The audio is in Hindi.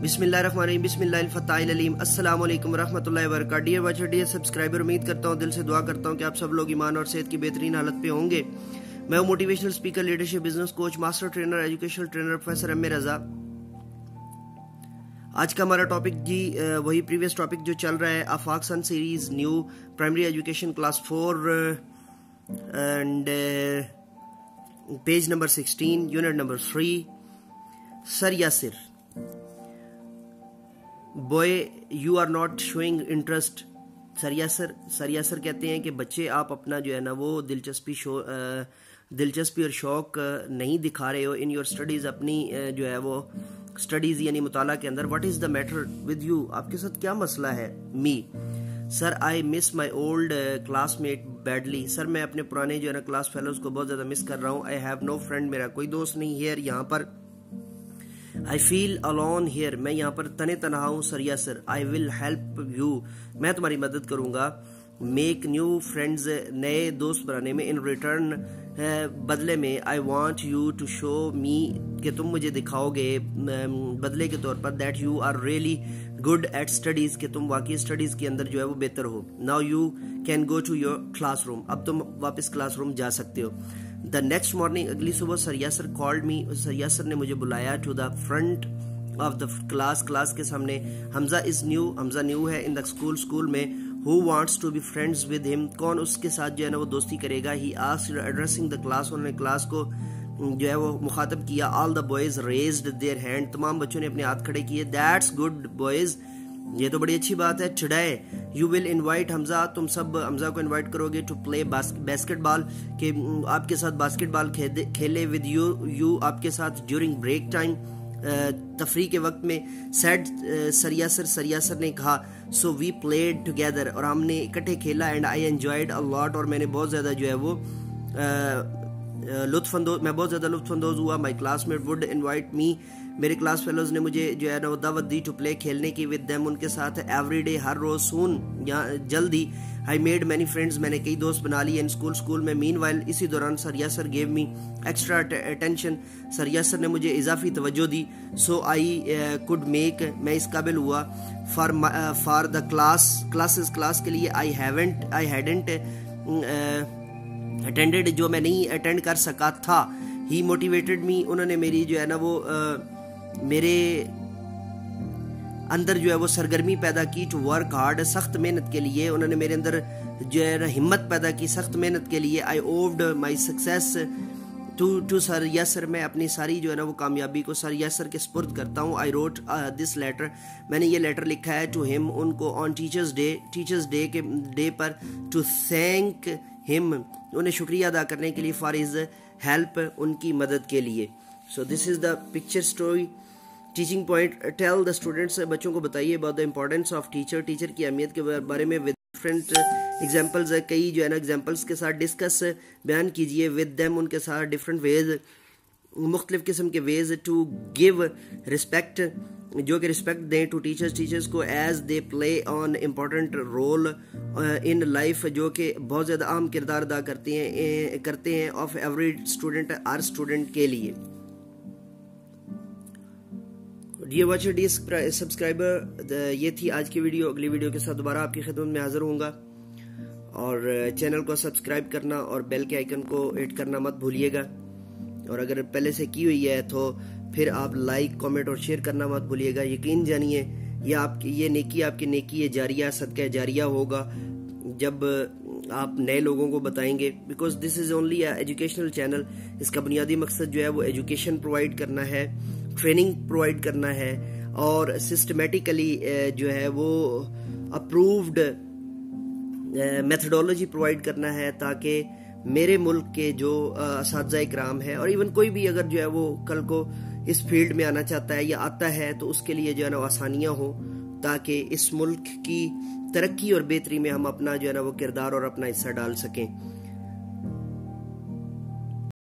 बिस्मिल्लाहिर्रहमानिर्रहीम बिस्मिल्लाहिल अलीम अस्सलाम वालेकुम रहमतुल्लाहि व बरकातहू। डियर वॉचर, डियर सब्सक्राइबर, उम्मीद करता हूँ, दिल से दुआ करता हूँ कि आप सब लोग ईमान और सेहत की बेहतरीन हालत पे होंगे। मैं हूँ motivational speaker, leadership, business coach, master trainer, educational trainer professor M A Raza. आज का हमारा टॉपिक जी वही प्रीवियस टॉपिक जो चल रहा है, Afaq Sun series, new primary education class 4 and page number 16, unit number 3। Sir Yasir, boy you are not showing interest. Sir Yasir कहते हैं कि बच्चे आप अपना जो है ना वो दिलचस्पी और शौक नहीं दिखा रहे हो इन योर स्टडीज, अपनी जो है वो स्टडीज यानी मुताला के अंदर। What is the matter with you, आपके साथ क्या मसला है? Me, sir I miss my old classmate badly. Sir मैं अपने पुराने जो है ना क्लास फेलोज को बहुत ज्यादा मिस कर रहा हूँ। आई हैव नो फ्रेंड, मेरा कोई दोस्त नहीं हियर, यहाँ पर। आई फील अलोन हियर, मैं यहाँ पर तने तनहा हूँ। Sir Yasir, I will help you, मैं तुम्हारी मदद करूंगा। मेक न्यू फ्रेंड्स, नए दोस्त बनाने में। इन रिटर्न, बदले में। I want you to show me, कि तुम मुझे दिखाओगे बदले के तौर पर, that you are really good at studies, कि तुम वाकई स्टडीज के अंदर जो है वो बेहतर हो। Now you can go to your classroom, अब तुम वापस क्लासरूम जा सकते हो। द नेक्स्ट मॉर्निंग, अगली सुबह, sir Yasir called me, sir Yasir ने मुझे बुलाया। To the front of the class के सामने। Hamza is new, Hamza new है इन द स्कूल में। Who wants to be friends with him, कौन उसके साथ जो है ना वो दोस्ती करेगा। He asked addressing the class, उन्होंने क्लास को जो है वो मुखातब किया। All the boys raised their hand, तमाम बच्चों ने अपने हाथ खड़े किए। दैट्स गुड बॉयज, ये तो बड़ी अच्छी बात है। Today you will invite Hamza, तुम सब हमजा को इनवाइट करोगे टू प्ले बास्केटबॉल, कि आपके साथ बास्केटबॉल खेले। विद यू आपके साथ ड्यूरिंग ब्रेक टाइम, तफरी के वक्त में। सेड सर यासिर ने कहा। सो वी प्लेड टुगेदर, और हमने इकट्ठे खेला। And I enjoyed a lot, और मैंने बहुत ज्यादा जो है वो मैं बहुत ज्यादा लुत्फानंदोज हुआ। माई क्लासमेट वुड इनवाइट मी, मेरे क्लास फेलोज ने मुझे जो है ना वो दावत दी टू प्ले, खेलने की। विद देम, उनके साथ। एवरी डे, हर रोज। सून, जल्दी। आई मेड मैनी फ्रेंड्स, मैंने कई दोस्त बना लिए। इन स्कूल में। मीन वाइल, इसी दौरान, sir Yasir gave me extra attention, sir Yasir ने मुझे इजाफी तवज्जो दी। सो आई कुड मेक, मैं इस काबिल हुआ। फॉर द क्लास के लिए। आई हैडेंट अटेंडेड, जो मैं नहीं अटेंड कर सका था। ही मोटिवेटेड मी, उन्होंने मेरी जो है ना वो मेरे अंदर जो है वो सरगर्मी पैदा की। टू वर्क हार्ड, सख्त मेहनत के लिए। उन्होंने मेरे अंदर जो है ना हिम्मत पैदा की सख्त मेहनत के लिए। I owed my success to sir Yasir, मैं अपनी सारी जो है ना वो कामयाबी को सर यासिर के स्पुर्द करता हूँ। आई रोट दिस लेटर, मैंने ये लेटर लिखा है। टू हिम, उनको। ऑन टीचर्स डे के डे पर। टू थैंक हिम, उन्हें शुक्रिया अदा करने के लिए। फॉर हिज हेल्प, उनकी मदद के लिए। So this is the picture story. Teaching point, tell the students, बच्चों को बताइए about the importance of teacher की अहमियत के बारे में। विद डिफरेंट एग्जाम्पल्स, कई जो है ना एग्जाम्पल्स के साथ डिस्कस, बयान कीजिए। विद देम, उनके साथ। डिफरेंट वेज, मुख्तलिफ किस्म के वेज। टू गिव रिस्पेक्ट, जो कि रिस्पेक्ट दें टू टीचर्स को। As they play an important role in life, जो कि बहुत ज़्यादा अहम किरदार अदा करते हैं ऑफ एवरी स्टूडेंट, हर स्टूडेंट के लिए। डियर वॉचर, डियर सब्सक्राइबर, ये थी आज की वीडियो। अगली वीडियो के साथ दोबारा आपकी खिदमत में हाजिर होऊंगा। और चैनल को सब्सक्राइब करना और बेल के आइकन को हिट करना मत भूलिएगा। और अगर पहले से की हुई है तो फिर आप लाइक, कमेंट और शेयर करना मत भूलिएगा। यकीन जानिए ये नेकी आपकी नेकी जारिया, सदका जारिया होगा जब आप नए लोगों को बताएंगे। Because this is only educational channel. इसका बुनियादी मकसद जो है वो एजुकेशन प्रोवाइड करना है, ट्रेनिंग प्रोवाइड करना है, और सिस्टमेटिकली जो है वो अप्रूव्ड मेथडोलॉजी प्रोवाइड करना है, ताकि मेरे मुल्क के जो असातिज़ा इकराम है, और इवन कोई भी अगर जो है वो कल को इस फील्ड में आना चाहता है या आता है, तो उसके लिए जो है ना आसानियां हो, ताकि इस मुल्क की तरक्की और बेहतरी में हम अपना जो है ना वो किरदार और अपना हिस्सा डाल सकें।